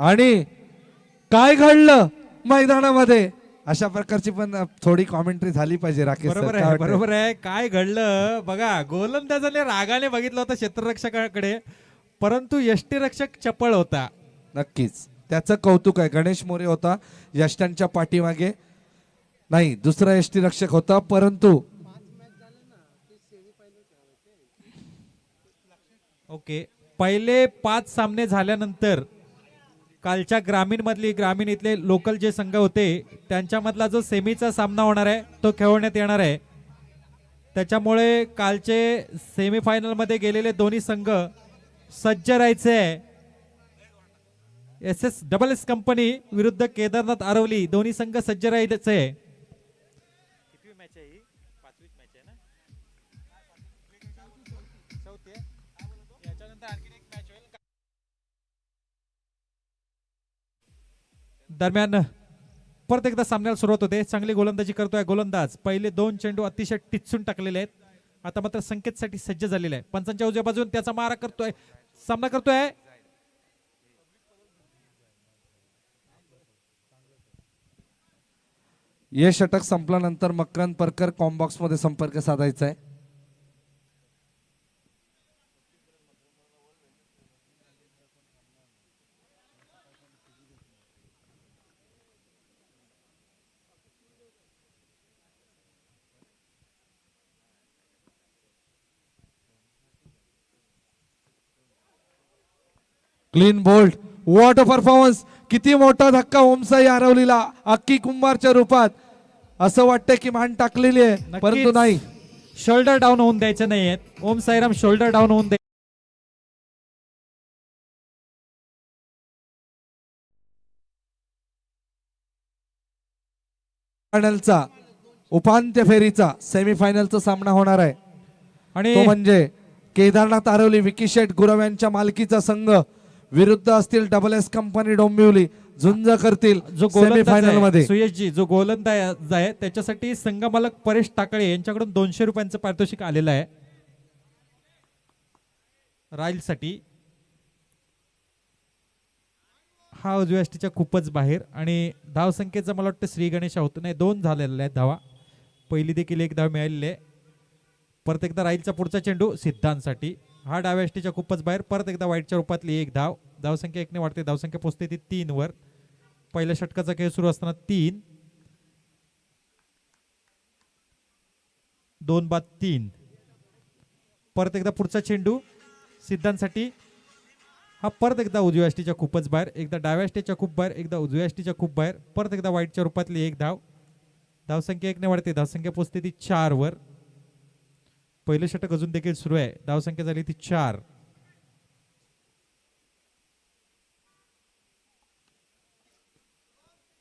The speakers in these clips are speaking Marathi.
आणि काय घडलं मैदानामध्ये अशा प्रकारची पण थोडी कॉमेंट्री झाली पाहिजे राकेश सर. बरोबर काय आहे वाटतंय? बरोबर आहे. काय घडलं बघा, गोलंदाजाने रागाने बघितलं होतं क्षेत्ररक्षकाकडे, परंतु यष्टीरक्षक चपळ होता. नक्कीच त्याचं कौतुक आहे. गणेश मोरे होता यष्टांच्या पाठीमागे, नाही दुसरा यष्टी रक्षक होता, परंतु ओके, पहिले 5 सामने झाल्यानंतर कालच्या ग्रामीण इथले लोकल जे संघ होते त्यांच्यामधला जो सेमीचा सामना होणार आहे तो खेळवण्यात येणार आहे. त्याच्यामुळे कालचे सेमीफायनल मध्ये गेलेले दोन्ही संघ सज्ज राहायचे आहे. SS कंपनी विरुद्ध केदारनाथ आरवली दोन्ही संघ सज्ज राहायचे आहे. कितवी मॅच आहे ही? 5वी मॅच आहे ना? चौथी आहे. याच्यानंतर आणखी एक मॅच होईल. दरम्यान परत एकदा सामन्याला सुरुवात होते. चांगली गोलंदाजी करतोय गोलंदाज. पहिले 2 चेंडू अतिशय टिचून टाकलेले आहेत. आता मात्र संकेतसाठी सज्ज झालेला आहे. पंचांच्या उजव्या बाजून त्याचा मारा करतोय, सामना करतोय. हे षटक संपल्यानंतर मकरंद परकर कॉम्बॉक्स मध्ये संपर्क साधायचा आहे. Clean bowled, what a performance. किती मोठा धक्का ओमसाई आरवलीला अक्की कुंभारच्या रूपात. असं वाटतं की मान टाकलेली आहे, परंतु नाही. शोल्डर डाऊन होऊन द्यायचे नाहीयेत. ओम साईराम शोल्डर डाऊन होऊन दे. फायनलचा उपांत्य फेरीचा सेमीफायनलचा सामना होणार आहे आणि तो म्हणजे केदारनाथ आरवली विकी शेठ गुरव यांच्या मालकीचा संघ विरुद्ध असतील SS कंपनी डोंबिवली. झुंज करतील जो सेमीफायनल गोलंदाज मध्ये. आहे सुयशजी, जो गोलंदाज आहे त्याच्यासाठी संघमालक परेश टाकळे यांच्याकडून 200 रुपयांचं पारितोषिक आलेलं आहे राईल साठी. हा उजव्या यष्टीच्या खूपच बाहेर आणि धाव संख्येचा मला वाटतं श्री गणेश होत नाही. 2 झालेल्या आहेत धावा. पहिली देखील 1 धाव मिळालेली आहे. परत एकदा राईलचा पुढचा चेंडू सिद्धांतसाठी. हा डाव्या यष्टीच्या खूपच बाहेर. परत एकदा वाईटच्या रूपातली 1 धाव. धावसंख्या 1 ने वाढते. धावसंख्या पोहोचते ती 3 वर. पहिल्या षटकाचा खेळ सुरू असताना 3 2 बाद 3. परत एकदा पुढचा चेंडू सिद्धांतसाठी. हा परत एकदा उजव्या यष्टीच्या खूपच बाहेर. एकदा डाव्या यष्टीच्या खूप बाहेर, एकदा उजव्या यष्टीच्या खूप बाहेर. परत एकदा वाईटच्या रूपातली 1 धाव. धावसंख्या 1 ने वाढते. धावसंख्या पोहोचते ती 4 वर. पहिलं षटक अजून देखील सुरू आहे. धावसंख्या झाली ती 4.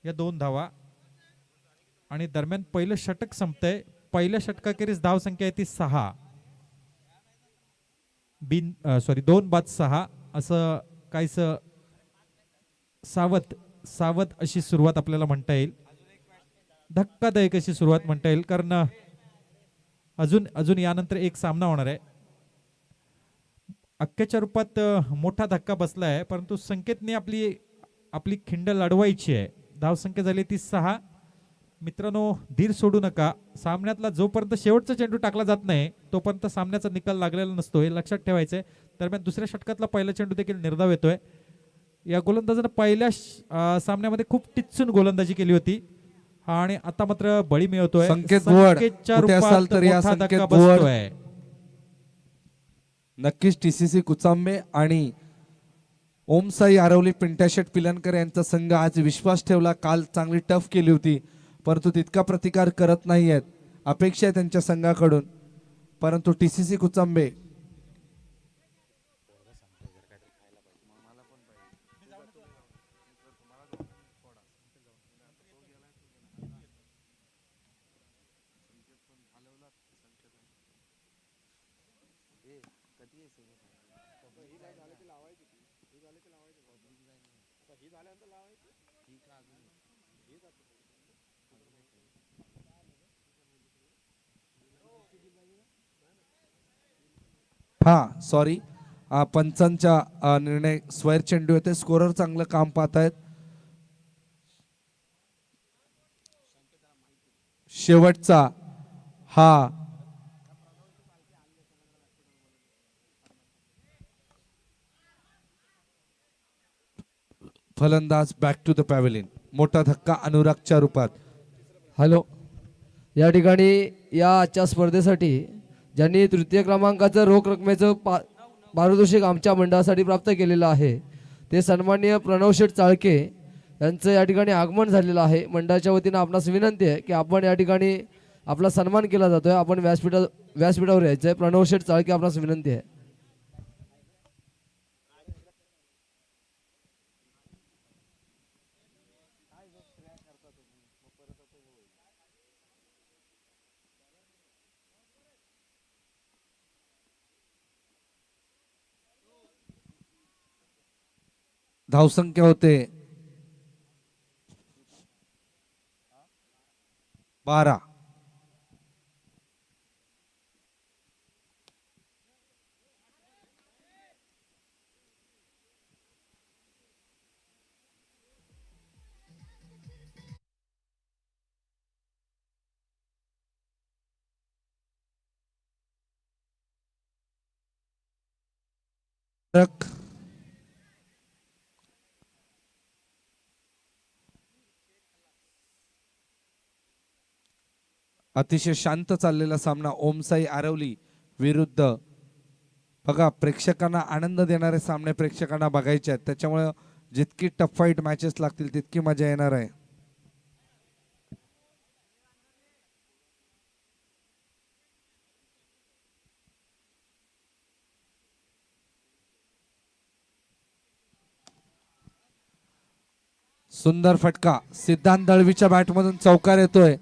या 2 धावा आणि दरम्यान पहिलं षटक संपतंय. पहिल्या षटकाखेरीस धावसंख्या आहे ती 6. 2 बाद 6 असं काहीसं सावध अशी सुरुवात आपल्याला म्हणता येईल. धक्कादायक अशी सुरुवात म्हणता येईल, कारण अजून यानंतर एक सामना होणार आहे. अख्ख्याच्या रूपात मोठा धक्का बसला आहे, परंतु संकेतने आपली खिंड लढवायची आहे. धावसंख्या झाली ती 6. मित्रांनो, धीर सोडू नका. सामन्यातला जोपर्यंत शेवटचा चेंडू टाकला जात नाही तोपर्यंत सामन्याचा निकाल लागलेला नसतो, हे लक्षात ठेवायचंय. दरम्यान दुसऱ्या षटकातला पहिला चेंडू देखील निर्धाव येतोय. या गोलंदाजानं पहिल्या सामन्यामध्ये खूप टिचून गोलंदाजी केली होती आणि आता मात्र बळी मिळतोय. संकेतच्या रूपात तर या संकेत बसतोय. नक्कीच TCC कुचांबे आणि ओमसाई आरवली पिंट्याशेठ पिलनकर यांचा संघ आज विश्वास ठेवला. काल चांगली टफ केली होती, परंतु तितका प्रतिकार करत नाहीयेत. अपेक्षा आहे त्यांच्या संघाकडून, परंतु TCC कुचांबे हा सॉरी पंचांच्या निर्णय स्क्वेअर चेंडू येते. स्कोरर चांगलं काम पाहत आहेत. शेवटचा हा फलंदाज बॅक टू द पॅव्हेलियन. मोठा धक्का अनुरागच्या रूपात. हॅलो, या ठिकाणी या आजच्या स्पर्धेसाठी ज्यांनी तृतीय क्रमांकाचं रोख रकमेचं पारितोषिक आमच्या मंडळासाठी प्राप्त केलेलं आहे ते सन्माननीय प्रणव शेठ चाळके यांचं या ठिकाणी आगमन झालेलं आहे. मंडळाच्या वतीनं आपणास विनंती आहे की आपण या ठिकाणी आपला सन्मान केला जातोय. आपण व्यासपीठावर यायचं आहे. प्रणव शेठ चाळके आपणास विनंती आहे. धावसंख्या होते 12. अतिशय शांत चाललेला सामना ओमसाई आरवली विरुद्ध. बघा, प्रेक्षकांना आनंद देणारे सामने प्रेक्षकांना बघायचे आहेत. त्याच्यामुळे जितकी टफ फाईट मॅचेस लागतील तितकी मजा येणार आहे. सुंदर फटका सिद्धांत दळवीच्या बॅटमधून चौकार येतोय.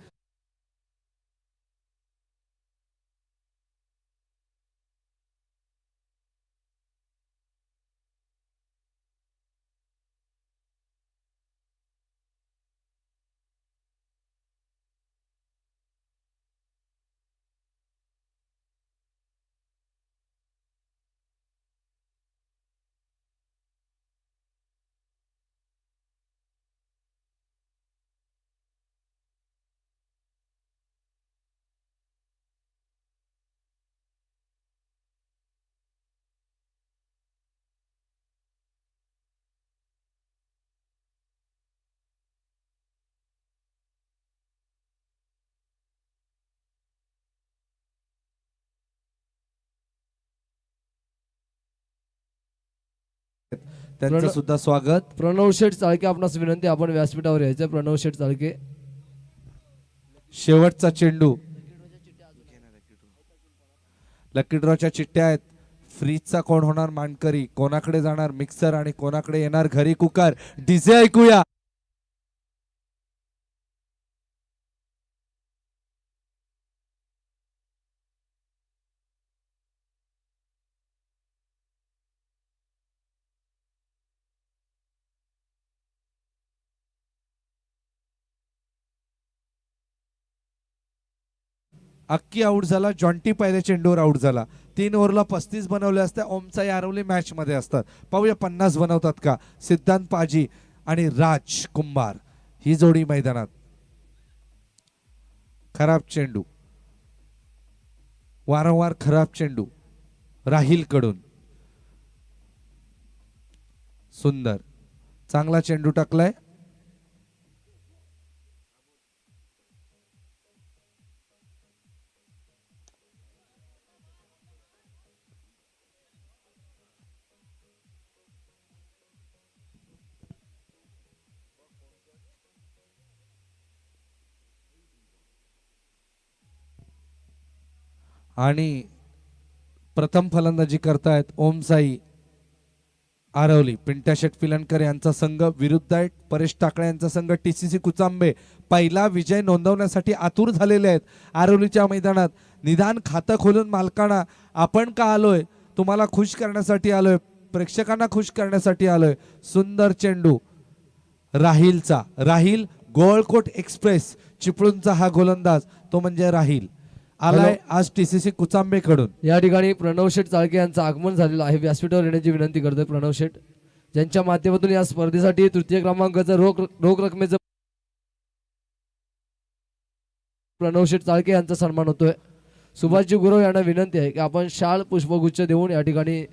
त्यांचं सुद्धा स्वागत. प्रणव शेठ चाळके आपणास विनंती, आपण व्यासपीठावर यायचं आहे. प्रणव शेठ चाळके. शेवटचा चेंडू. लकी ड्रॉच्या चिठ्ठ्या आहेत. फ्रीजचा कोण होणार मानकरी, कोणाकडे जाणार मिक्सर आणि कोणाकडे येणार घरी कुकर. डीजे ऐकूया. अक्की आऊट झाला. जॉन्टी पहिल्या चेंडूवर आऊट झाला. 3 ओव्हरला 35 बनवले असते. ओमसाई आरवली मॅच मध्ये असतात. पाहूया 50 बनवतात का सिद्धांत पाजी आणि राज कुंभार ही जोडी मैदानात. खराब चेंडू, वारंवार खराब चेंडू राहिल कडून. सुंदर चांगला चेंडू टाकलाय. आणि प्रथम फलंदाजी करतायत ओमसाई आरवली. पिंट्या शेट फिलनकर यांचा संघ विरुद्ध आहे परेश टाकळे यांचा संघ. TCC कुचांबे पहिला विजय नोंदवण्यासाठी आतुर झालेले आहेत आरवलीच्या मैदानात. निदान खातं खोलून मालकांना आपण का आलोय, तुम्हाला खुश करण्यासाठी आलोय, प्रेक्षकांना खुश करण्यासाठी आलोय. सुंदर चेंडू राहिलचा. राहिल गोळकोट एक्सप्रेस चिपळूणचा हा गोलंदाज तो म्हणजे राहिल. आलाय आज टीसीसी कुचांबे कडून. या ठिकाणी प्रणव शेठ चाळके यांचं आगमन झालेलं आहे. व्यासपीठावर येण्याची विनंती करतोय प्रणव शेठ, ज्यांच्या माध्यमातून या स्पर्धेसाठी तृतीय क्रमांकाचं रोख रकमेचं प्रणव शेठ चाळके यांचा सन्मान होतोय. सुभाषजी गुरव यांना विनंती आहे की आपण शाल पुष्पगुच्छ देऊन या ठिकाणी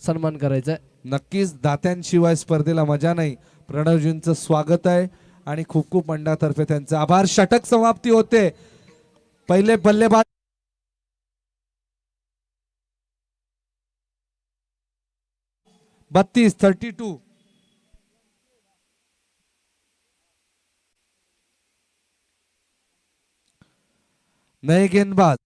सन्मान करायचा आहे. नक्कीच दात्यांशिवाय स्पर्धेला मजा नाही. प्रणवजींचं स्वागत आहे आणि खूप खूप मंडळातर्फे त्यांचे आभार. षटक समाप्ती होते. पहिले बल्लेबाज 32 नए गेंदबाज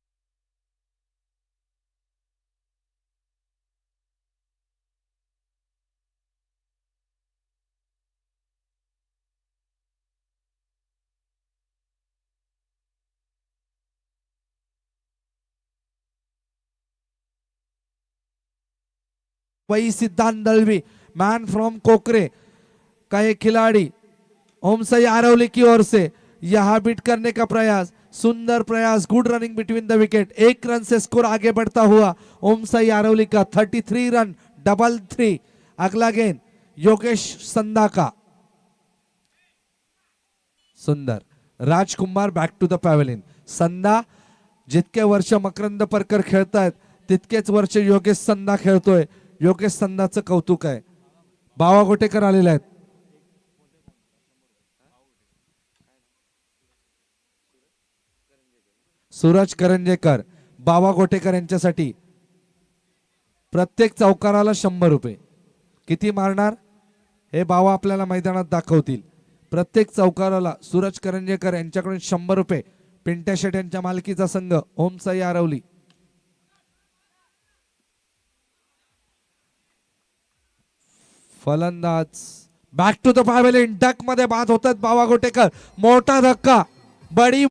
वही सिद्धांत दलवी, मैन फ्रॉम कोकरे का एक खिलाड़ी ओमसाई आरवली की ओर से यहां बीट करने का प्रयास. सुंदर प्रयास, good running between the wicket. 1 run say score आगे बढ़ता हुआ ओमसाई आरवली का 33 रन, डबल 3. अगला गेंद योगेश संदा का. सुंदर. राजकुमार बॅक टू द पॅव्हलियन. संदा जितके वर्ष मकरंद परकर खेळतायत तितकेच वर्ष योगेश संदा खेळतोय. योगेश संदाचं कौतुक आहे. बावा गोटेकर आलेले आहेत. सूरज करंजेकर, बावा गोटेकर यांच्यासाठी प्रत्येक चौकाराला 100 रुपये. किती मारणार हे बावा आपल्याला मैदानात दाखवतील. प्रत्येक चौकाराला सूरज करंजेकर यांच्याकडून 100 रुपये. पिंट्या शेट यांच्या मालकीचा संघ ओमसाई आरवली. फलंदाज back to the pavilion. Duck मध्ये बाद होतात बावा गोटेकर. मोठा धक्का, बडी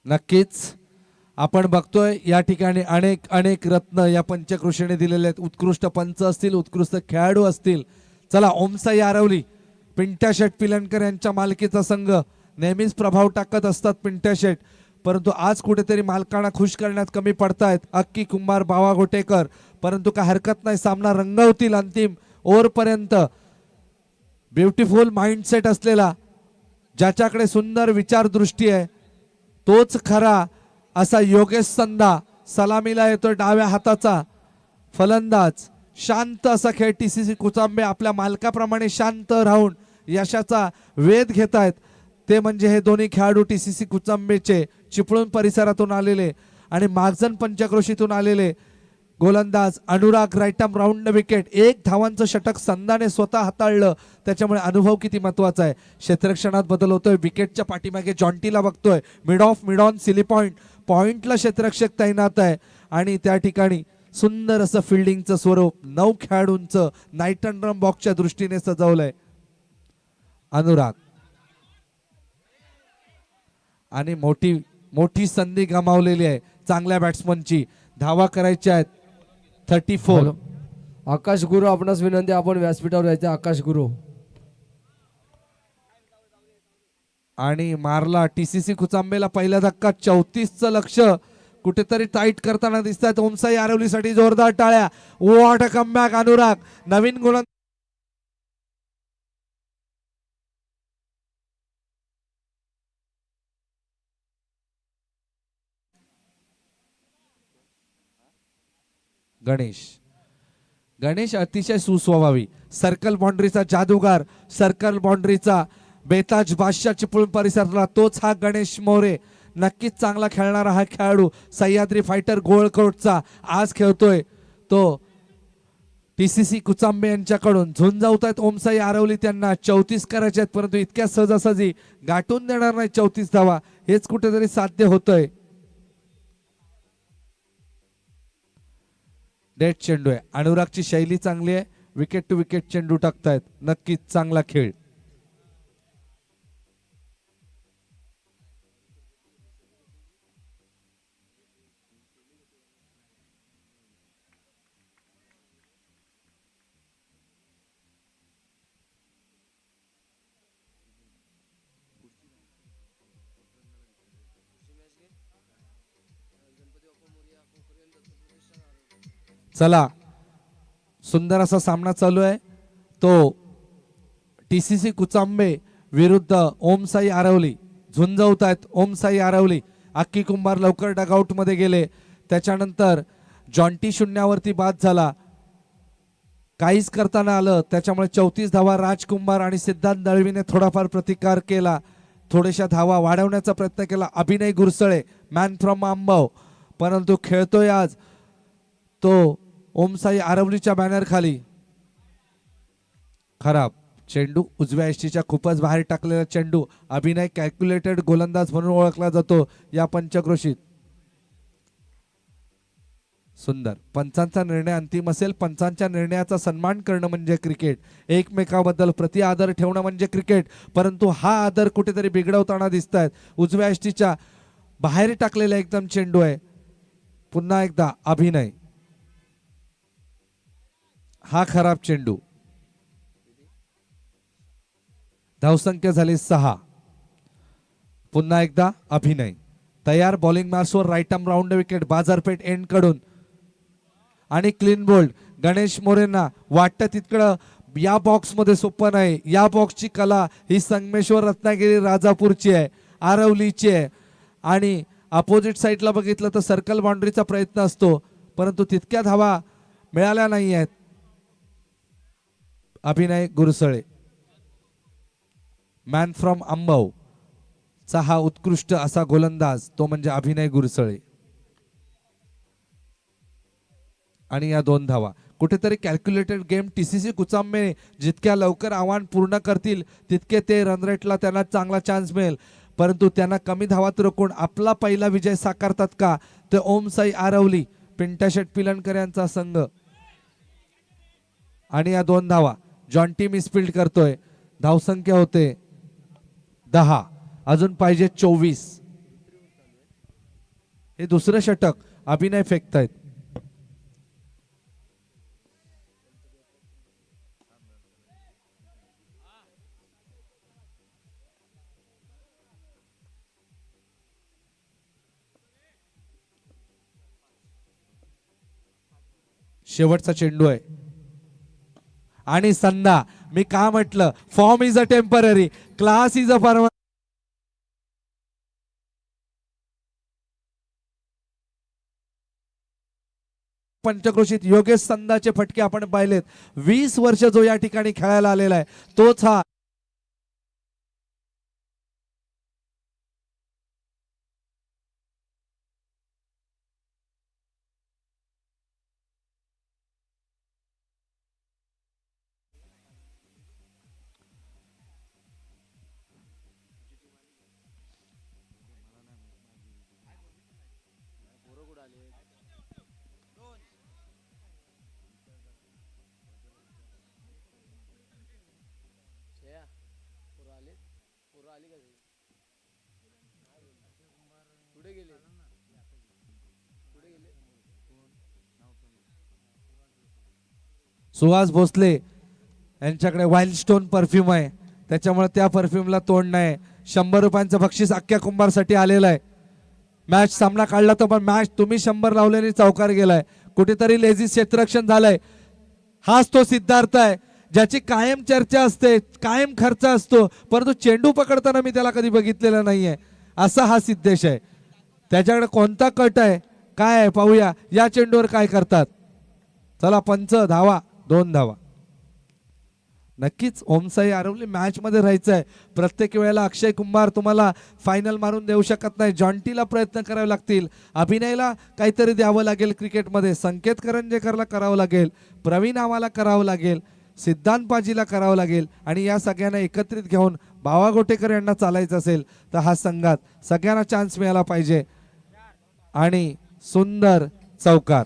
नक्कीच आपण बघतोय या ठिकाणी अनेक अनेक रत्न या पंचकृषीने दिलेले आहेत. उत्कृष्ट पंच असतील, उत्कृष्ट खेळाडू असतील. चला ओमसाई आरवली, पिंट्या शेट पिलनकर यांच्या मालकीचा संघ. नेहमीच प्रभाव टाकत असतात पिंट्या शेट, परंतु आज कुठेतरी मालकांना खुश करण्यात कमी पडतायत. अक्की कुंभार, बावा गोटेकर, परंतु काय हरकत नाही, सामना रंगवतील अंतिम ओव्हर पर्यंत. ब्युटिफुल माइंडसेट असलेला, ज्याच्याकडे सुंदर विचारदृष्टी आहे, तोच खरा असा योगेश संदा सलामीला येतो. डाव्या हाताचा फलंदाज. शांत असा खेळ. टीसीसी कुचांबे आपल्या मालकाप्रमाणे शांत राहून यशाचा वेध घेत आहेत. ते म्हणजे हे दोन्ही खेळाडू टीसीसी कुचांबेचे, चिपळूण परिसरातून आलेले आणि मागजन पंचक्रोशीतून आलेले. गोलंदाज अनुराग राईटम राऊंड विकेट. 1 धावांचं षटक संधाने स्वतः हाताळलं, त्याच्यामुळे अनुभव किती महत्वाचा आहे. क्षेत्ररक्षणात बदल होतोय. विकेटच्या पाठीमागे जॉन्टीला बघतोय. Mid of mid on silly point. पॉइंटला क्षेत्ररक्षक तैनात आहे आणि त्या ठिकाणी सुंदर असं फिल्डिंगचं स्वरूप 9 खेळाडूंचं नाईट अँड रन बॉक्सच्या दृष्टीने सजवलंय अनुराग. आणि मोठी संधी गमावलेली आहे चांगल्या बॅट्समनची. धावा करायच्या आहेत 34. हॅलो. आकाश गुरु आपणास विनंती, आपण व्यासपीठावर यायचे. आकाश गुरु. आणि मारला टीसीसी कुचांबेला पहिला धक्का. 34चं लक्ष कुठेतरी टाईट करताना दिसतात. ओमसाई आरवलीसाठी जोरदार टाळ्या. What a comeback Anurag. नवीन गोलंदाज गणेश अतिशय सुस्वभावी. सर्कल बाउंड्रीचा जादूगार, सर्कल बाउंड्रीचा बेताज बादशाह चिपळूण परिसरातला तोच हा गणेश मोरे. नक्कीच चांगला खेळणारा हा खेळाडू सह्याद्री फायटर गोळकोटचा आज खेळतोय तो. टीसीसी कुचांबे यांच्याकडून झुंजावत आहेत ओमसाई आरवली. त्यांना 34 करायचे आहेत, परंतु इतक्या सहजासहजी गाठून देणार नाही 34 धावा. हेच कुठेतरी साध्य होतंय. डेट चेंडू आहे. अनुरागची शैली चांगली आहे. विकेट टू विकेट चेंडू टाकतायत. नक्कीच चांगला खेळ. चला, सुंदर असा सामना चालू आहे. तो टीसीसी कुचांबे विरुद्ध ओमसाई आरवली. झुंजवत आहेत ओमसाई आरवली. अक्की कुंभार लवकर डगआउट मध्ये गेले. त्याच्यानंतर जॉन्टी शून्यावरती बाद झाला. काहीच करताना आलं, त्याच्यामुळे 34 धावा. राजकुंभार आणि सिद्धांत दळवीने थोडाफार प्रतिकार केला, थोड्याशा धावा वाढवण्याचा प्रयत्न केला. अभिनय गुरसळे मॅन फ्रॉम आंबव, परंतु खेळतोय आज तो ओमसाई आरवलीच्या बॅनर खाली. खराब चेंडू उजव्या एष्टीच्या खूपच बाहेर टाकलेला चेंडू. अभिनय कॅल्क्युलेटेड गोलंदाज म्हणून ओळखला जातो या पंचक्रोशीत. सुंदर. पंचांचा निर्णय अंतिम असेल. पंचांच्या निर्णयाचा सन्मान करणं म्हणजे क्रिकेट. एकमेकाबद्दल प्रति आदर ठेवणं म्हणजे क्रिकेट. परंतु हा आदर कुठेतरी बिघडवताना दिसत आहेत. उजव्या एष्टीच्या बाहेर टाकलेला एकदम चेंडू आहे. पुन्हा एकदा अभिनय. हा खराब चेंडू. धावसंख्या झाली 6. पुन्हा एकदा अभिनय तयार. बॉलिंग मार्क्सवर राईट आर्म राऊंड विकेट. बाजारपेठ एंड कडून आणि क्लीन बोल्ड. गणेश मोरेंना वाटतं तितकं या बॉक्स मध्ये सोपं नाही. या बॉक्सची कला ही संगमेश्वर रत्नागिरी राजापूरची आहे, आरवलीची आहे. आणि अपोजिट साईडला बघितलं तर सर्कल बाउंड्रीचा प्रयत्न असतो, परंतु तितक्या धावा मिळाल्या नाही आहेत. अभिनय गुरसळे मॅन फ्रॉम अंबव चा हा उत्कृष्ट असा गोलंदाज तो म्हणजे अभिनय गुरसळे. आणि या 2 धावा. कुठेतरी कॅल्क्युलेटेड गेम. टीसीसी कुचांबे जितक्या लवकर आव्हान पूर्ण करतील तितके ते रन रेटला त्यांना चांगला चान्स मिळेल, परंतु त्यांना कमी धावात रोखून आपला पहिला विजय साकारतात का ते ओमसाई आरवली पिंटाशेट पिलनकर यांचा संघ. आणि या 2 धावा. जॉन्टी मिसफिल्ड करतोय. धावसंख्या होते 10. अजून पाहिजे 24. हे दुसरं षटक अभिनय फेकतायत. शेवटचा चेंडू आहे आणि संधा. मी का म्हटलं form is a temporary, class is a permanent. पंचक्रोशीत योगेश संधाचे फटके आपण पाहिलेत. 20 वर्ष जो या ठिकाणी खेळायला आलेला आहे तोच हा सुहास भोसले यांच्याकडे वाईल्ड स्टोन परफ्यूम आहे, त्याच्यामुळे त्या परफ्यूमला तोंड नाही. 100 रुपयांचं बक्षीस अख्ख्या कुंभारसाठी आलेलं आहे. मॅच सामना काढला तर पण मॅच तुम्ही 100 लावल्याने चौकार गेलाय. कुठेतरी लेझी क्षेत्ररक्षण झालंय. हाच तो सिद्धार्थ आहे ज्याची कायम चर्चा असते, कायम खर्च असतो, परंतु चेंडू पकडताना मी त्याला कधी बघितलेला नाहीये. असा हा सिद्धेश आहे. त्याच्याकडे कोणता कट आहे काय आहे पाहूया. या चेंडूवर काय करतात. चला पंच धावा, 2 धावा. नक्कीच ओमसाई आरवली मॅच मध्ये राहायचं आहे. प्रत्येक वेळेला अक्षय कुंभार तुम्हाला फायनल मारून देऊ शकत नाही. जॉन्टीला प्रयत्न करावे लागतील, अभिनयला काहीतरी द्यावं लागेल क्रिकेटमध्ये, संकेत करंजेकरला करावं लागेल, प्रवीण आम्हाला करावं लागेल, सिद्धांत पाजीला करावं लागेल आणि या सगळ्यांना एकत्रित घेऊन बावा गोटेकर यांना चालायचं असेल तर हा संघात सगळ्यांना चान्स मिळाला पाहिजे. आणि सुंदर चौकार.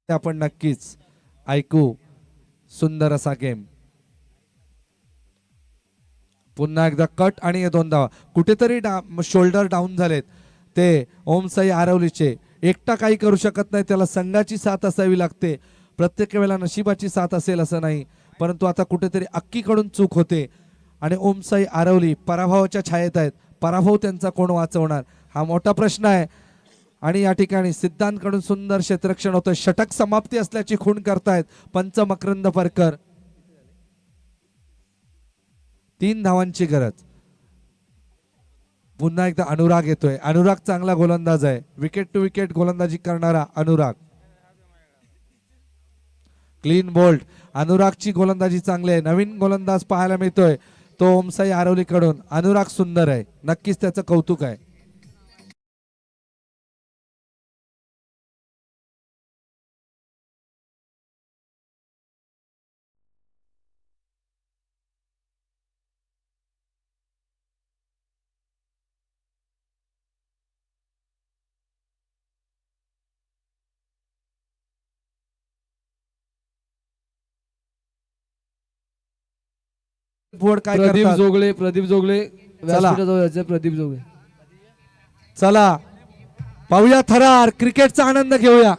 आपण नक्कीच ऐकू सुंदर असा गेम. पुन्हा एकदा कट आणि 2 धावा. कुठेतरी शोल्डर डाऊन झालेत ते ओमसाई आरवलीचे. एकटा काही करू शकत नाही, त्याला संघाची साथ असावी लागते. प्रत्येक वेळेला नशिबाची साथ असेल असं नाही, परंतु आता कुठेतरी अक्कीकडून चूक होते आणि ओमसाई आरवली पराभवाच्या छायेत आहेत. पराभव त्यांचा कोण वाचवणार हा मोठा प्रश्न आहे. आणि या ठिकाणी सिद्धांतकडून सुंदर क्षेत्ररक्षण होतं. षटक समाप्ती असल्याची खूण करतायत पंच मकरंद परकर. 3 धावांची गरज. पुन्हा एकदा अनुराग येतोय. अनुराग चांगला गोलंदाज आहे, विकेट टू विकेट गोलंदाजी करणारा अनुराग. Clean bolt. अनुरागची गोलंदाजी चांगली आहे. नवीन गोलंदाज पाहायला मिळतोय तो ओमसाई आरवलीकडून. अनुराग सुंदर आहे, नक्कीच त्याचं कौतुक आहे. बोर्ड काय प्रदीप करतात. जोगळे व्यासपीठाजवळ यायचे. प्रदीप जोगळे चला पाहूया थरार क्रिकेटचा आनंद घेऊया.